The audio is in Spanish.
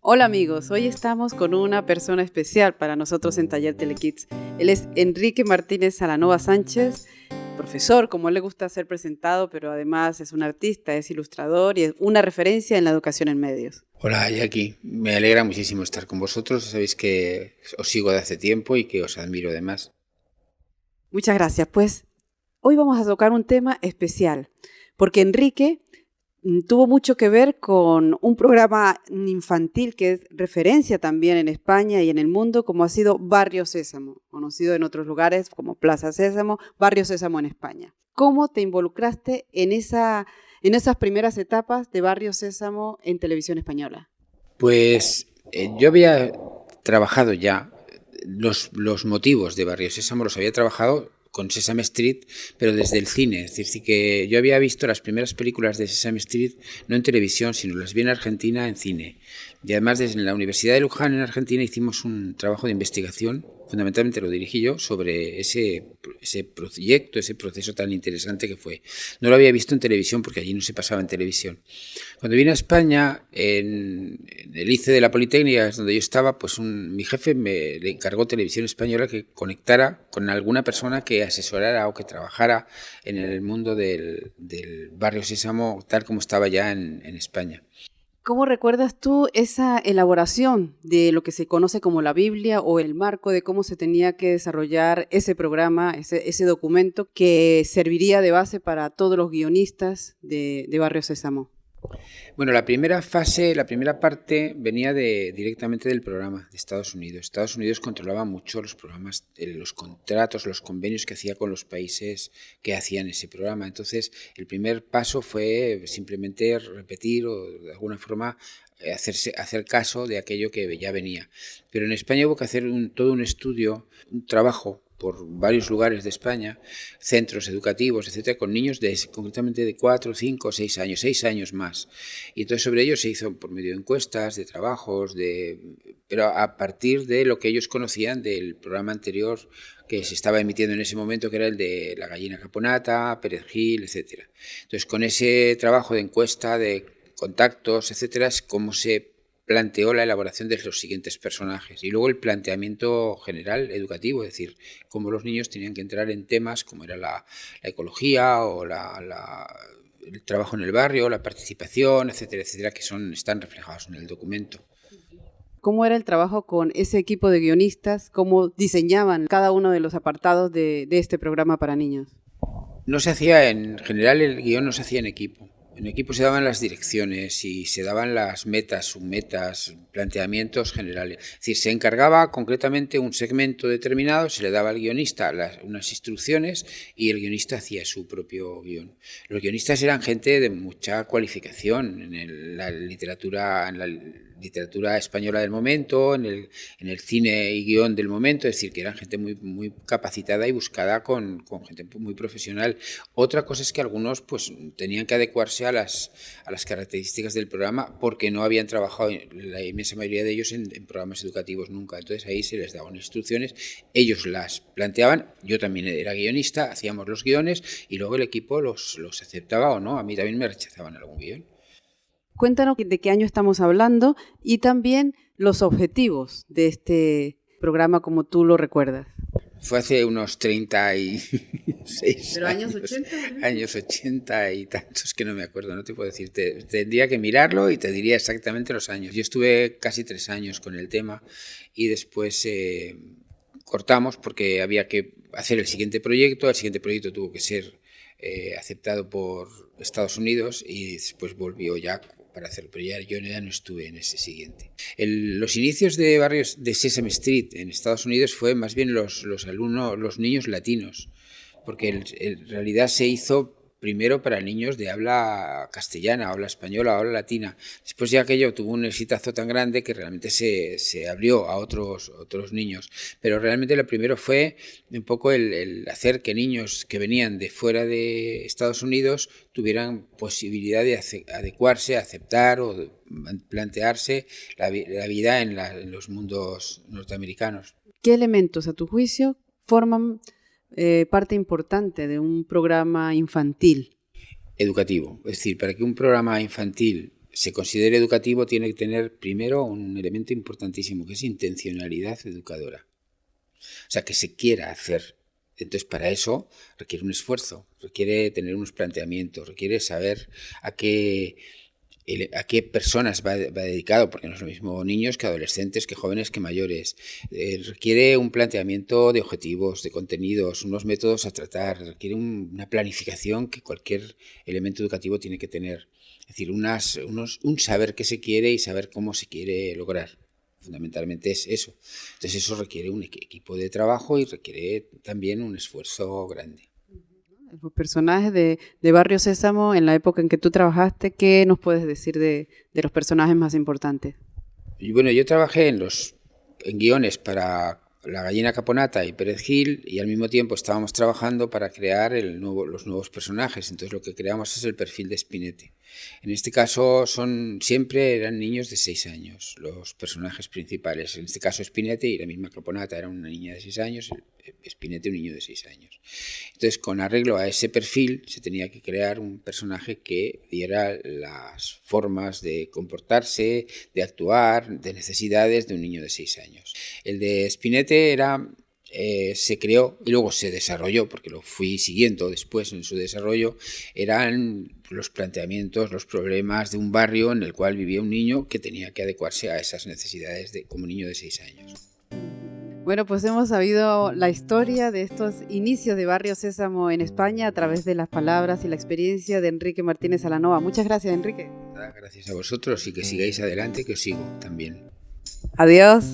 Hola amigos, hoy estamos con una persona especial para nosotros en Taller Telekids. Él es Enrique Martínez Salanova Sánchez, profesor, como él le gusta ser presentado, pero además es un artista, es ilustrador y es una referencia en la educación en medios. Hola, Jackie. Me alegra muchísimo estar con vosotros. Sabéis que os sigo de hace tiempo y que os admiro además. Muchas gracias. Pues hoy vamos a tocar un tema especial, porque Enrique tuvo mucho que ver con un programa infantil que es referencia también en España y en el mundo, como ha sido Barrio Sésamo, conocido en otros lugares como Plaza Sésamo, Barrio Sésamo en España. ¿Cómo te involucraste en esas primeras etapas de Barrio Sésamo en televisión española? Pues yo había trabajado ya los motivos de Barrio Sésamo, los había trabajado con Sesame Street, pero desde el cine. Es decir, que yo había visto las primeras películas de Sesame Street no en televisión, sino las vi en Argentina en cine. Y además desde la Universidad de Luján en Argentina hicimos un trabajo de investigación, fundamentalmente lo dirigí yo, sobre ese proyecto, ese proceso tan interesante que fue. No lo había visto en televisión porque allí no se pasaba en televisión. Cuando vine a España, en el ICE de la Politécnica, es donde yo estaba, pues mi jefe le encargó Televisión Española que conectara con alguna persona que asesorara o que trabajara en el mundo del Barrio Sésamo, tal como estaba ya en España. ¿Cómo recuerdas tú esa elaboración de lo que se conoce como la Biblia o el marco de cómo se tenía que desarrollar ese programa, ese documento que serviría de base para todos los guionistas de Barrio Sésamo? Bueno, la primera fase, la primera parte venía directamente del programa de Estados Unidos. Estados Unidos controlaba mucho los programas, los contratos, los convenios que hacía con los países que hacían ese programa. Entonces, el primer paso fue simplemente repetir o de alguna forma hacer caso de aquello que ya venía. Pero en España hubo que hacer todo un estudio, un trabajo por varios lugares de España, centros educativos, etcétera, con niños concretamente de 4, 5, 6 años más. Y entonces sobre ello se hizo por medio de encuestas, de trabajos, pero a partir de lo que ellos conocían del programa anterior que se estaba emitiendo en ese momento, que era el de La gallina caponata, Perejil, etcétera. Entonces con ese trabajo de encuesta, de contactos, etcétera, es como se planteó la elaboración de los siguientes personajes y luego el planteamiento general educativo, es decir, cómo los niños tenían que entrar en temas como era la ecología o el trabajo en el barrio, la participación, etcétera, etcétera, que están reflejados en el documento. ¿Cómo era el trabajo con ese equipo de guionistas? ¿Cómo diseñaban cada uno de los apartados de este programa para niños? No se hacía, en general el guión no se hacía en equipo. En equipo se daban las direcciones y se daban las metas, submetas, planteamientos generales. Es decir, se encargaba concretamente un segmento determinado, se le daba al guionista unas instrucciones y el guionista hacía su propio guión. Los guionistas eran gente de mucha cualificación en la literatura española del momento, en el cine y guión del momento, es decir, que eran gente muy, muy capacitada y buscada con gente muy profesional. Otra cosa es que algunos pues tenían que adecuarse a las características del programa porque no habían trabajado, la inmensa mayoría de ellos, en programas educativos nunca. Entonces ahí se les daban instrucciones, ellos las planteaban, yo también era guionista, hacíamos los guiones y luego el equipo los aceptaba o no. A mí también me rechazaban algún guión. Cuéntanos de qué año estamos hablando y también los objetivos de este programa como tú lo recuerdas. Fue hace unos 36 ¿Pero años 80? Años 80 y tantos que no me acuerdo, no te puedo decir. Tendría que mirarlo y te diría exactamente los años. Yo estuve casi 3 años con el tema y después cortamos porque había que hacer el siguiente proyecto. El siguiente proyecto tuvo que ser aceptado por Estados Unidos y después volvió ya para hacerlo, pero yo ya no estuve en ese siguiente. Los inicios de barrios de Sesame Street en Estados Unidos fue más bien los niños latinos, porque en realidad se hizo primero para niños de habla castellana, habla española, habla latina. Después ya aquello tuvo un exitazo tan grande que realmente se abrió a otros niños. Pero realmente lo primero fue un poco el hacer que niños que venían de fuera de Estados Unidos tuvieran posibilidad de adecuarse, aceptar o de plantearse la vida en los mundos norteamericanos. ¿Qué elementos, a tu juicio, forman parte importante de un programa infantil? Educativo. Es decir, para que un programa infantil se considere educativo tiene que tener primero un elemento importantísimo, que es intencionalidad educadora. O sea, que se quiera hacer. Entonces, para eso requiere un esfuerzo, requiere tener unos planteamientos, requiere saber a qué personas va dedicado, porque no es lo mismo niños que adolescentes, que jóvenes, que mayores. Requiere un planteamiento de objetivos, de contenidos, unos métodos a tratar, requiere una planificación que cualquier elemento educativo tiene que tener. Es decir, un saber qué se quiere y saber cómo se quiere lograr. Fundamentalmente es eso. Entonces eso requiere un equipo de trabajo y requiere también un esfuerzo grande. Los personajes de Barrio Sésamo, en la época en que tú trabajaste, ¿qué nos puedes decir de los personajes más importantes? Y bueno, yo trabajé en guiones para La Gallina Caponata y Pérez Gil, y al mismo tiempo estábamos trabajando para crear los nuevos personajes. Entonces lo que creamos es el perfil de Spinette. En este caso siempre eran niños de 6 años, los personajes principales. En este caso Spinette y la misma Caponata era una niña de 6 años, Spinette un niño de 6 años. Entonces, con arreglo a ese perfil se tenía que crear un personaje que diera las formas de comportarse, de actuar, de necesidades de un niño de 6 años. El de Spinette se creó y luego se desarrolló, porque lo fui siguiendo después en su desarrollo, eran los planteamientos, los problemas de un barrio en el cual vivía un niño que tenía que adecuarse a esas necesidades como niño de 6 años. Bueno, pues hemos sabido la historia de estos inicios de Barrio Sésamo en España a través de las palabras y la experiencia de Enrique Martínez Alanova. Muchas gracias, Enrique. Gracias a vosotros y que sigáis adelante, que os sigo también. Adiós.